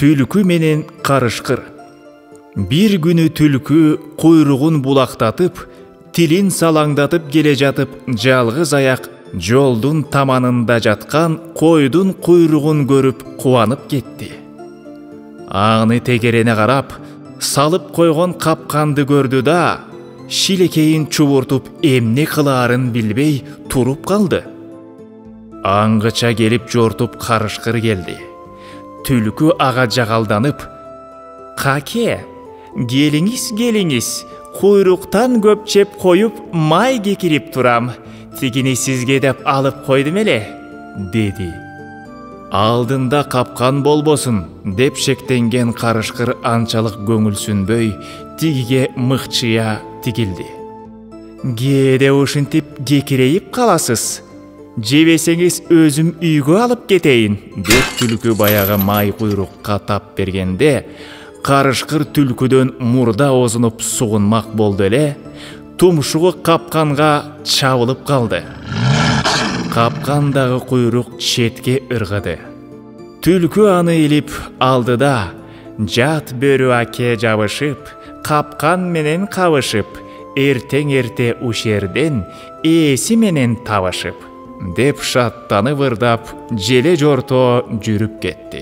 Түлкү менен карышкыр. Бир күнү түлкү куйругун булактатып, тилин салаңдатып келе жатып, жалгыз аяк жолдун таманында жаткан койдун куйругун көрүп кубанып кетти. Аны тегерене карап, салып койгон капканды көрдү да, шилекейин чубуртуп эмне кылаарын билбей туруп калды. Аңгыча келип жортуп карышкыр келди. Түлкү ага жагалданып: «Каке, келиңиз, куйруктан көп чеп коюп май кекирип турам. Тигини сизге деп алып койдум эле», деди. Алдында капкан болбосун деп шектенген карышкыр анчалык көңүлсүнбөй, тигиге мыкчыя тигилди. «Кээде ушинтип кекирейип каласыз. Жебесеңиз өзүм үйгө алып кетейин», деп түлкү баягы май куйрукка тап бергенде, карышкыр түлкүдөн мурда озунуп сугунмак болду эле, тумшугу капканга чабылып калды. Капкандагы куйрук четке ыргыды. Түлкү аны илип алды да, жат бөрү аке жабышып, капкан менен кабышып, эртең-эрте ушерден ээси менен табышып, деп шаттанып ырдап, желе жортоо жүрүп кетти.